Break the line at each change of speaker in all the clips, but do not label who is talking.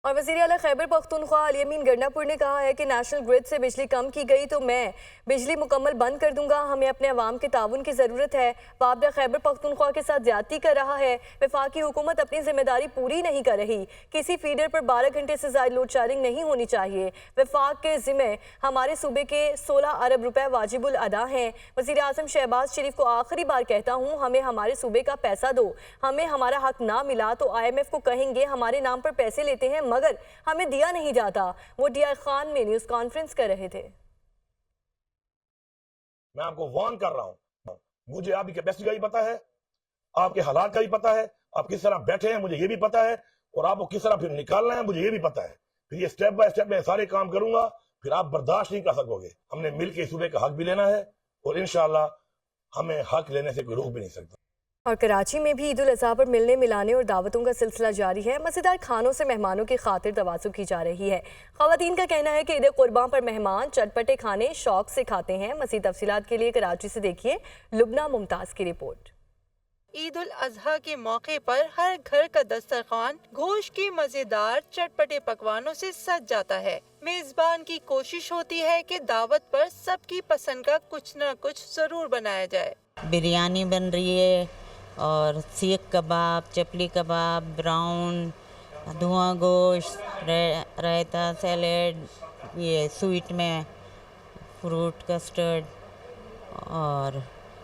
और वज़ीर आला खैबर पख्तूनख्वा अल-यमीन गंडापुर ने कहा है कि नेशनल ग्रिड से बिजली कम की गई तो मैं बिजली मुकम्मल बंद कर दूंगा। हमें अपने अवाम के ताउन की ज़रूरत है। वापडा खैबर पख्तूनख्वा के साथ ज्यादती कर रहा है। वफाकी हुकूमत अपनी जिम्मेदारी पूरी नहीं कर रही। किसी फीडर पर 12 घंटे से ज़ायद लोड शेयरिंग नहीं होनी चाहिए। वफाक के ज़िम्मे हमारे सूबे के 16 अरब रुपए वाजिबुल अदा हैं। वज़ीर आज़म शहबाज शरीफ को आखिरी बार कहता हूँ, हमें हमारे सूबे का पैसा दो। हमें हमारा हक ना मिला तो IMF को कहेंगे हमारे नाम पर पैसे लेते हैं मगर हमें दिया नहीं जाता। वो DI खान में न्यूज़ कॉन्फ्रेंस कर रहे थे।
मैं आपको वार्न कर रहा हूं, मुझे आपकी कैपेसिटी का भी पता है, आपके हालात का भी पता है, आप किस तरह बैठे हैं मुझे ये भी पता है, और आपको किस तरह फिर निकालना है मुझे ये भी पता है। फिर ये स्टेप बाय स्टेप मैं सारे काम करूंगा, फिर आप बर्दाश्त नहीं कर सकोगे। हमने मिल के सूबे का हक भी लेना है और इंशाअल्लाह हमें हक लेने से कोई रोक भी नहीं सकता।
और कराची में भी ईद उल अज़हा पर मिलने मिलाने और दावतों का सिलसिला जारी है। मज़ेदार खानों से मेहमानों की खातिर तवाज़ु की जा रही है। ख़वातीन का कहना है कि ईद कुर्बान पर मेहमान चटपटे खाने शौक से खाते हैं। मज़ीद तफसीलात के लिए कराची से देखिए लुबना मुमताज़ की रिपोर्ट।
ईद उल अज़हा के मौके पर हर घर का दस्तरखान गोश्त के मजेदार चटपटे पकवानों से सज जाता है। मेजबान की कोशिश होती है कि दावत पर सबकी पसंद का कुछ न कुछ जरूर बनाया जाए।
बिरयानी बन रही है और सीख कबाब, चपली कबाब, ब्राउन, धुआं गोश्त, रायता, सैलेड, ये स्वीट में फ्रूट कस्टर्ड और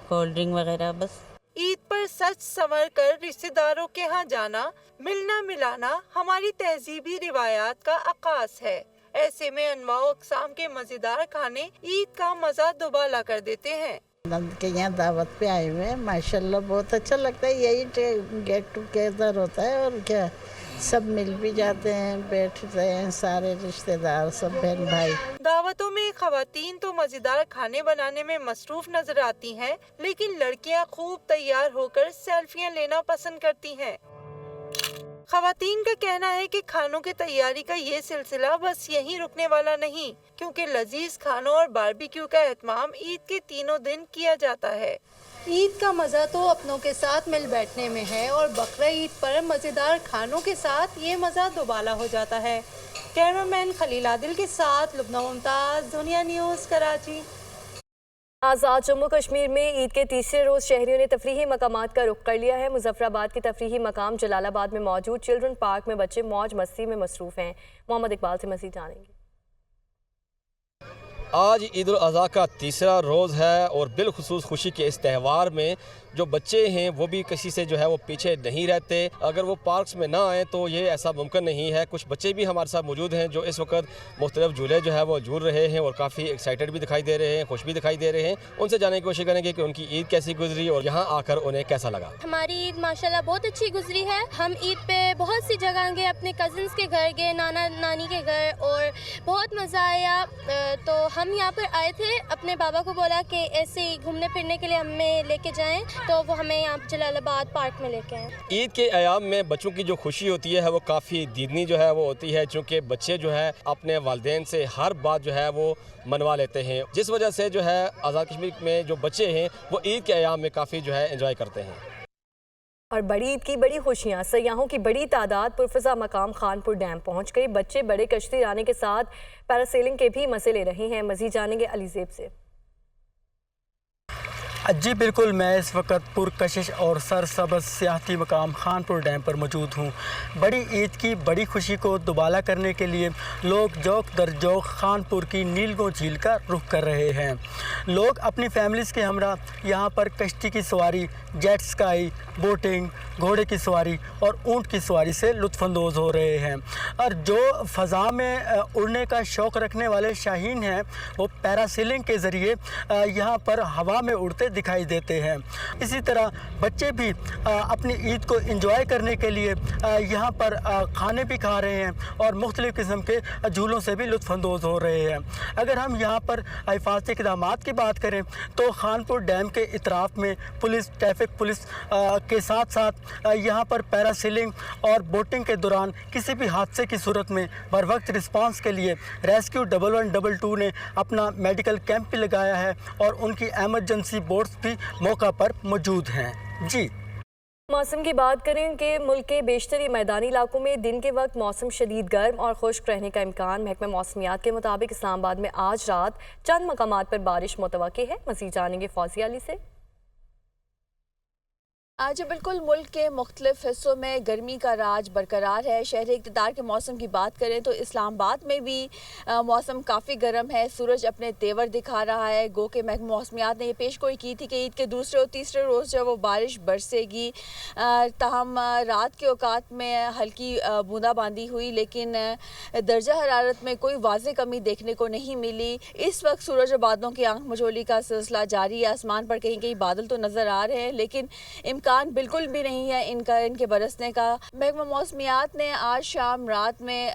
कोल्ड ड्रिंक वगैरह। बस
ईद पर सच संवर कर रिश्तेदारों के यहाँ जाना, मिलना मिलाना हमारी तहजीबी रिवायात का आकाश है। ऐसे में अनवाओ अक़साम के मजेदार खाने ईद का मजा दुबाला कर देते हैं।
नंद के यहाँ दावत पे आए हुए हैं, माशाल्लाह बहुत अच्छा लगता है। यही गेट टुगेदर होता है और क्या, सब मिल भी जाते हैं, बैठते हैं सारे रिश्तेदार, सब बहन भाई।
दावतों में ख़वातीन तो मजेदार खाने बनाने में मसरूफ नजर आती हैं, लेकिन लड़कियां खूब तैयार होकर सेल्फियां लेना पसंद करती हैं। ख़वातीन का कहना है कि खानों की तैयारी का ये सिलसिला बस यहीं रुकने वाला नहीं, क्योंकि लजीज खानों और बारबेक्यू का एहतमाम ईद के तीनों दिन किया जाता है। ईद का मज़ा तो अपनों के साथ मिल बैठने में है और बकरा ईद पर मज़ेदार खानों के साथ ये मज़ा दुबाला हो जाता है। कैमरामैन खलील आदिल के साथ लुबना मुमताज़, दुनिया न्यूज़, कराची।
आज़ाद जम्मू कश्मीर में ईद के तीसरे रोज़ शहरियों ने तफरीही मकामात का रुख कर लिया है। मुजफ्फराबाद के तफरीही मकाम जलालाबाद में मौजूद चिल्ड्रन पार्क में बच्चे मौज मस्ती में मसरूफ़ हैं। मोहम्मद इकबाल से मज़ीद जानेंगे।
आज ईद उल अज़हा का तीसरा रोज़ है और बिलखुसूस खुशी के इस त्यौहार में जो बच्चे हैं वो भी किसी से जो है वो पीछे नहीं रहते। अगर वो पार्क्स में ना आएँ तो ये ऐसा मुमकिन नहीं है। कुछ बच्चे भी हमारे साथ मौजूद हैं जो इस वक्त मुख्तलिफ झूले जो है वो झूल रहे हैं और काफ़ी एक्साइटेड भी दिखाई दे रहे हैं, खुश भी दिखाई दे रहे हैं। उनसे जानने की कोशिश करेंगे कि उनकी ईद कैसी गुजरी और यहाँ आकर उन्हें कैसा लगा।
हमारी ईद माशाल्लाह बहुत अच्छी गुजरी है। हम ईद पे बहुत सी जगह गए, अपने कज़न्स के घर गए, नाना नानी के घर, और बहुत मज़ा आया। तो हम यहाँ पर आए थे, अपने बाबा को बोला कि ऐसे ही घूमने फिरने के लिए हमें लेके जाएं, तो वो हमें यहाँ जलालाबाद पार्क में लेके आए।
ईद के अयाम में बच्चों की जो खुशी होती है वो काफ़ी दीदनी जो है वो होती है, चूँकि बच्चे जो है अपने वालिदैन से हर बात जो है वो मनवा लेते हैं, जिस वजह से जो है आज़ाद कश्मीर में जो बच्चे हैं वो ईद के अयाम में काफ़ी जो है एंजॉय करते हैं।
और बड़ी ईद की बड़ी खुशियां, सयाहों की बड़ी तादाद पुरफ़ज़ा मकाम खानपुर डैम पहुंच गई। बच्चे बड़े कश्ती आने के साथ पैरासेलिंग के भी मज़े ले रहे हैं। मज़ीद जानेंगे अलीज़ेब से।
जी बिल्कुल, मैं इस वक्त पुरकशिश और सरसब्ज़ सियाहती मकाम खानपुर डैम पर मौजूद हूँ। बड़ी ईद की बड़ी खुशी को दुबाला करने के लिए लोग जोक दर जोक खानपुर की नीलगो झील का रुख कर रहे हैं। लोग अपनी फैमिलीज़ के हमरा यहाँ पर कश्ती की सवारी, जेट स्काई, बोटिंग, घोड़े की सवारी और ऊँट की सवारी से लुत्फ़अंदोज़ हो रहे हैं। और जो फ़ज़ा में उड़ने का शौक़ रखने वाले शाहीन हैं वो पैरासेलिंग के ज़रिए यहाँ पर हवा में उड़ते दिखाई देते हैं। इसी तरह बच्चे भी अपनी ईद को एंजॉय करने के लिए यहाँ पर खाने भी खा रहे हैं और मुख्तलिफ़ किस्म के झूलों से भी लुत्फ़अंदोज़ हो रहे हैं। अगर हम यहाँ पर हिफाजती इक़दामात की बात करें तो खानपुर डैम के इतराफ़ में पुलिस, ट्रैफिक पुलिस के साथ साथ यहाँ पर पैरासेलिंग और बोटिंग के दौरान किसी भी हादसे की सूरत में बर वक्त रिस्पांस के लिए रेस्क्यू 1122 ने अपना मेडिकल कैंप भी लगाया है और उनकी एमरजेंसी बोट्स भी मौका पर मौजूद हैं। जी।
मौसम की बात करें कि मुल्क के बेशतरी मैदानी इलाकों में दिन के वक्त मौसम शदीद गर्म और खुश्क रहने का इम्कान। महकमा मौसमियात के मुताबिक इस्लामाबाद में आज रात चंद मकामात पर बारिश मुतवक्की है। मज़ीद जानेंगे फौजिया अली से।
आज बिल्कुल मुल्क के मुख्तलिफ हिस्सों में गर्मी का राज बरकरार है। शहर इक़्तिदार के मौसम की बात करें तो इस्लामाबाद में भी मौसम काफ़ी गर्म है। सूरज अपने तेवर दिखा रहा है। गो के महकमा मौसमियात ने ये पेशगोई की थी कि ईद के दूसरे और तीसरे रोज़ जो वो बारिश बरसेगी। ताहम रात के औकात में हल्की बूंदाबांदी हुई, लेकिन दर्जा हरारत में कोई वाज़ेह कमी देखने को नहीं मिली। इस वक्त सूरज और बादलों की आंख मचोली का सिलसिला जारी है। आसमान पर कहीं कहीं बादल तो नज़र आ रहे हैं, लेकिन इम्कान बिल्कुल भी नहीं है इनके बरसने का। महकमा मौसमियात ने आज शाम रात में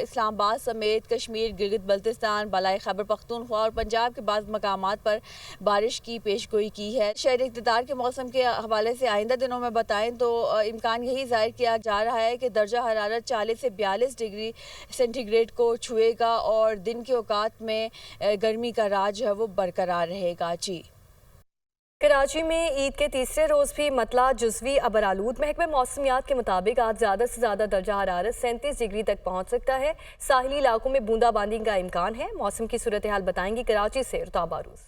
इस्लामाबाद समेत कश्मीर, गिलगित बल्तिस्तान, बलाई खैबर पख्तूनख्वा और पंजाब के बाद मकामात पर बारिश की पेशगोई की है। शहर इक़्तिदार के मौसम के हवाले से आइंदा दिनों में बताएं तो इम्कान यही ज़ाहिर किया जा रहा है कि दर्जा हरारत 40 से 42 डिग्री सेंटीग्रेड को छुएगा और दिन के औकात में गर्मी का राज है वो बरकरार रहेगा। जी।
कराची में ईद के तीसरे रोज़ भी मतला जुज़वी अबरालूद। महकमा मौसमियात के मुताबिक आज ज़्यादा से ज़्यादा दर्जा हरारत 37 डिग्री तक पहुँच सकता है। साहिली इलाकों में बूंदाबांदी का इम्कान है। मौसम की सूरत हाल बताएंगी कराची से रुताब आरूस।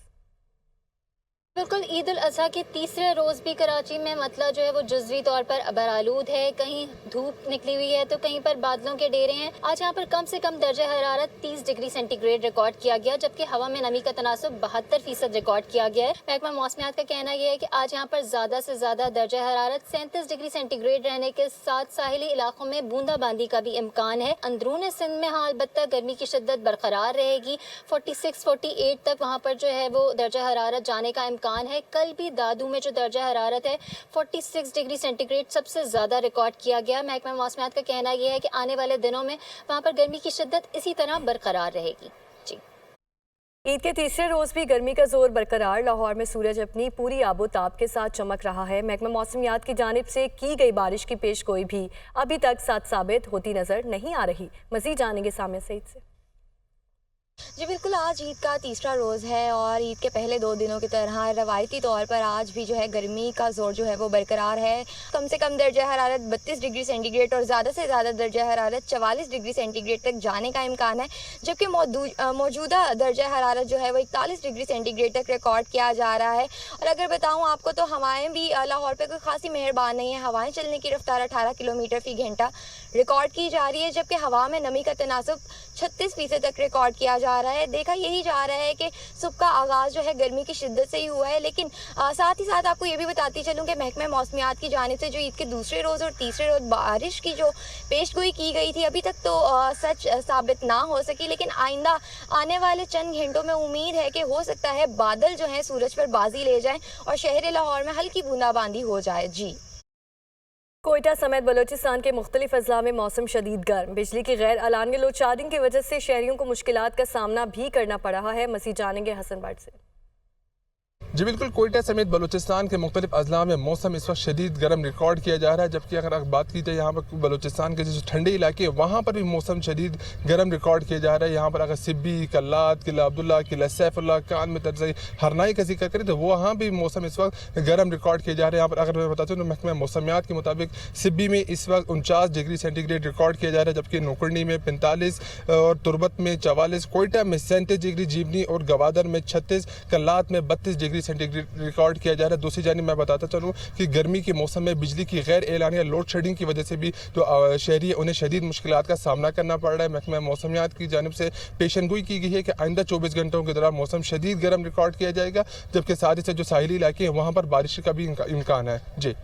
बिल्कुल ईद उल अज़हा के तीसरे रोज़ भी कराची में मतला जो है वो जुज़वी तौर पर अबरालूद है। कहीं धूप निकली हुई है तो कहीं पर बादलों के डेरे हैं। आज यहाँ पर कम से कम दर्जा हरारत 30 डिग्री सेंटीग्रेड रिकॉर्ड किया गया, जबकि हवा में नमी का तनासुब 72% रिकॉर्ड किया गया है। महकमा मौसमियात का कहना यह है कि आज यहाँ पर ज़्यादा से ज़्यादा दर्जा हरारत 37 डिग्री सेंटीग्रेड रहने के साथ साहिली इलाकों में बूंदाबांदी का भी इम्कान है। अंदरून सिंध में हाँ अलबत्ता गर्मी की शिद्दत बरकरार रहेगी। 46-48 तक वहाँ पर जो है वो दर्जा हरारत जाने का इम्कान है। कल भी दादू में जो दर्जा हरारत है 46 डिग्री सेंटीग्रेड सबसे ज़्यादा रिकॉर्ड किया गया। महकमा मौसमियात का कहना यह है कि आने वाले दिनों में वहाँ पर गर्मी की शिद्दत इसी तरह बरकरार रहेगी। जी।
ईद के तीसरे रोज़ भी गर्मी का जोर बरकरार। लाहौर में सूरज अपनी पूरी आबोताब के साथ चमक रहा है। महकमा मौसमियात की जानिब से की गई बारिश की पेशगोई भी अभी तक सच साबित होती नज़र नहीं आ रही। मज़ीद जानेंगे सामिया सईद से।
जी बिल्कुल, आज ईद का तीसरा रोज़ है और ईद के पहले 2 दिनों की तरह रवायती तौर पर आज भी जो है गर्मी का जोर जो है वो बरकरार है। कम से कम दर्जा हरारत 32 डिग्री सेंटीग्रेड और ज़्यादा से ज़्यादा दर्जा हरारत 44 डिग्री सेंटीग्रेड तक जाने का इम्कान है, जबकि मौजूदा दर्जा हरारत जो है वो 41 डिग्री सेंटीग्रेड तक रिकॉर्ड किया जा रहा है। और अगर बताऊँ आपको तो हवाएँ भी लाहौर पर कोई खासी मेहरबान नहीं है। हवाएँ चलने की रफ्तार 18 किलोमीटर फ़ी घंटा रिकॉर्ड की जा रही है, जबकि हवा में नमी का तनासुब 36% तक रिकॉर्ड किया जा रहा है। देखा यही जा रहा है कि सुबह का आगाज़ जो है गर्मी की शिद्दत से ही हुआ है, लेकिन साथ ही साथ आपको ये भी बताती चलूँ कि महकमा मौसमियात की जानिब से जो ईद के दूसरे रोज़ और तीसरे रोज़ बारिश की जो पेशगोई की गई थी अभी तक तो सच साबित ना हो सकी, लेकिन आइंदा आने वाले चंद घंटों में उम्मीद है कि हो सकता है बादल जो हैं सूरज पर बाजी ले जाएं और शहर लाहौर में हल्की बूंदाबांदी हो जाए। जी।
कोयटा समेत बलोचिस्तान के मुख्तलिफ अजला में मौसम शदीद गर्म। बिजली की गैर अलानिया लोड शेडिंग की वजह से शहरियों को मुश्किलात का सामना भी करना पड़ रहा है। मज़ीद जानेंगे हसन बट से।
जी बिल्कुल, कोयटा समेत बलूचिस्तान के मुख्तलिफ अजला में मौसम इस वक्त शदीद गर्म रिकॉर्ड किया जा रहा है, जबकि अगर आप बात की जाए यहाँ पर बलूचिस्तान के जो ठंडे इलाके वहाँ पर भी मौसम शदीद गर्म रिकॉर्ड किया जा रहा है। यहाँ पर अगर सिब्बी, कल्लात, किला अब्दुल्ला, किला सैफुल्ला, कान में तरज़ई हरनाई का जिक्र करें तो वहाँ भी मौसम इस वक्त गर्म रिकॉर्ड किया जा रहा है। यहाँ पर अगर मैं बताता हूँ तो महकमा मौसमियात के मुताबिक सिब्बी में इस वक्त 49 डिग्री सेंटीग्रेड रिकॉर्ड किया जा रहा है, जबकि नोकरनी में 45 और तुरबत में 44, कोयटा में 37 डिग्री, जीवनी और गवादर में 36, कल्लात में 32 डिग्री सेंटीग्रेड रिकॉर्ड किया जा रहा है। दूसरी जानिब मैं बताता चलूँ कि गर्मी के मौसम में बिजली की गैर एलानिया लोड शेडिंग की वजह से भी जो शहरी है उन्हें शदीद मुश्किलात का सामना करना पड़ रहा है। महकमा मौसमियात की जानिब से पेशनगोई की गई है कि आइंदा 24 घंटों के दौरान मौसम शदीद गर्म रिकॉर्ड किया जाएगा, जबकि साथ ही साथ जो साहिली इलाके हैं वहाँ पर बारिश का भी इम्कान है। जी।